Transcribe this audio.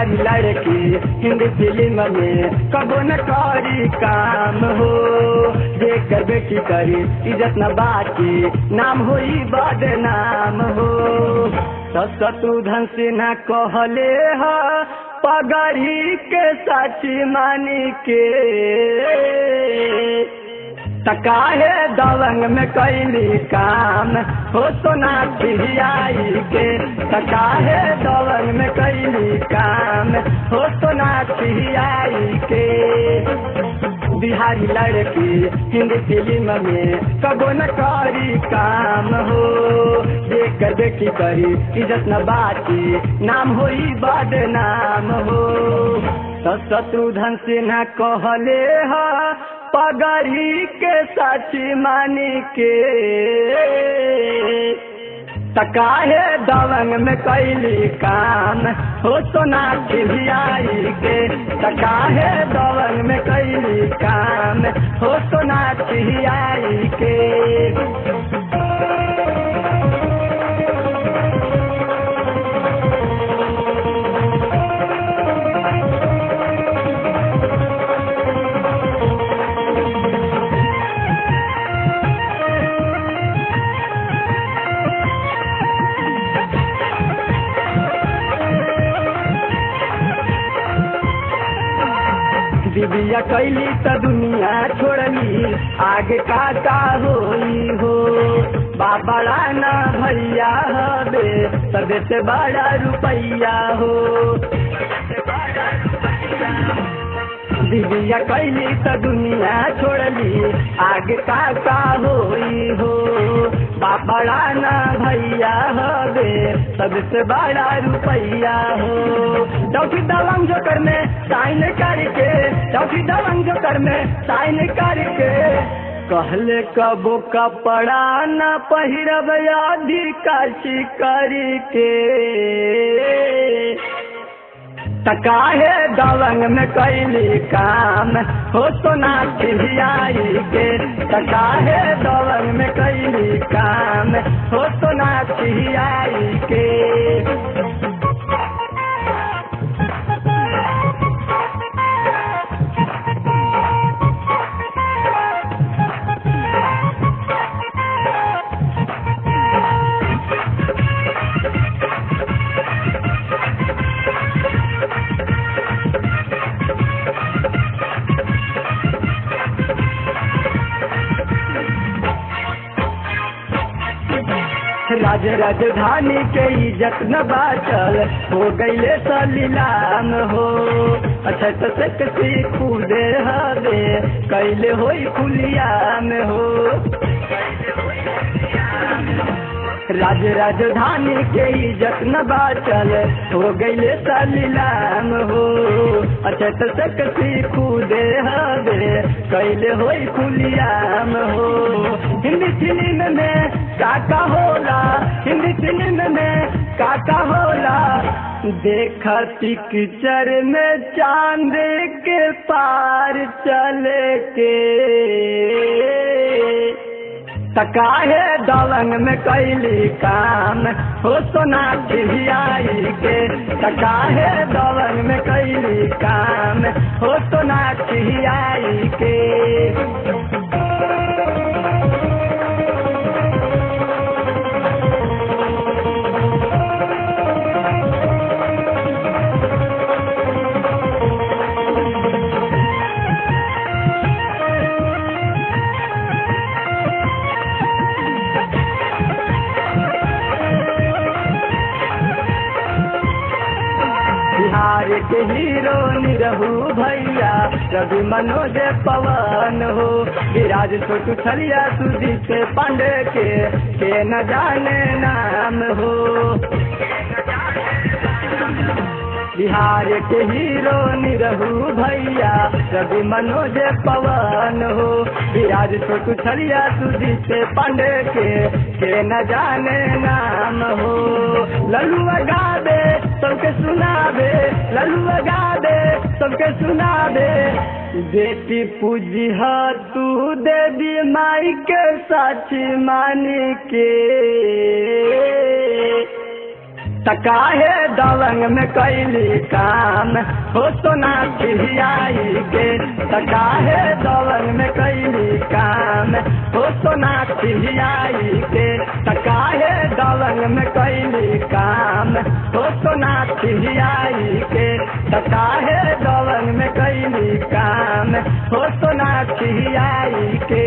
बिहारी लड़की हिंदी फिल्म में कबो न करी काम हो। जेकर बेटी करी इज्जत न बाकी नाम होई बदनाम हो। शत्रुघ्न सिन्हा कहले ह पगड़ी के सची मानी के तकाहे दबंग में कैली काम हो। सोनाक्षी आई के तकाहे दबंग में कैली काम हो। सोनाक्षी आई के बिहारी लड़की हिंदी फिल्म में कबो न करी काम हो। जेकर बेटी करी इज्जत न बाकी नाम होई बदनाम हो। शत्रुघ्न सिन्हा कहले ह पगड़ी के सची मानी के तकाहे दबंग में कैली काम हो। सोनाक्षी आई के तकाहे दबंग में कैली काम हो। सोनाक्षी आई के दिव्या कैली त दुनिया छोड़ली आगे का होई हो। बाबा ना भैया हबे सबे से बड़ा रुपैया हो। दिव्या कैली त दुनिया छोड़ली आगे का होई हो। बाबा ना भैया हबे सबसे बड़ा रुपैया हो। चौकी दबंग जो कर में साइन करके चौकी दबंग जो कर में साइन करके कहले कबो कपड़ा न पहिरब अधिकाची करी के तकाहे दबंग में कैली काम हो। सोनाक्षी आई के तकाहे दबंग में कैली काम हो। सोनाक्षी आई के राजधानी के इज्जत न बाचल हो गईले सलीलाम हो। अच्छा तो से कूदे हवे कैले होई खुलियाम हो। राजधानी के इज्जत न बाचल हो गईले सलीलाम हो। अच्छा तो से कूदे हवे कैले होई खुलियाम हो। हिंदी फिल्म में काका होला हिंदी फिल्म में काका होला देखा पिक्चर में चांद के पार चले के तकाहे दबंग में कैली काम हो। सोनाक्षी आई के तकाहे दबंग में कैली काम हो। सोनाक्षी आई के बिहार के हीरो निरहू भैया रवि मनोज पवन हो। विराज छोटू छलिया सुदीप पांडे के न जाने नाम हो। बिहार के हीरो निरहू भैया रवि मनोज पवन हो। विराज छोटू छलिया सुदीप पांडे के न जाने नाम हो। लल्लू गा दे सबके सुनाबे लल्लू गा दे सबके सुनाबे बेटी पूजिहा तू देवी माई के साची मानी के तकाहे दलंग में कैली काम हो सोना खिलियाई के तकाहे दलंग में कैली काम हो सोना खिलियाई के तकाहे दलंग में कैली काम हो सोना खिलियाई के तकाहे दलंग में कैली काम हो सोना खिलियाई के।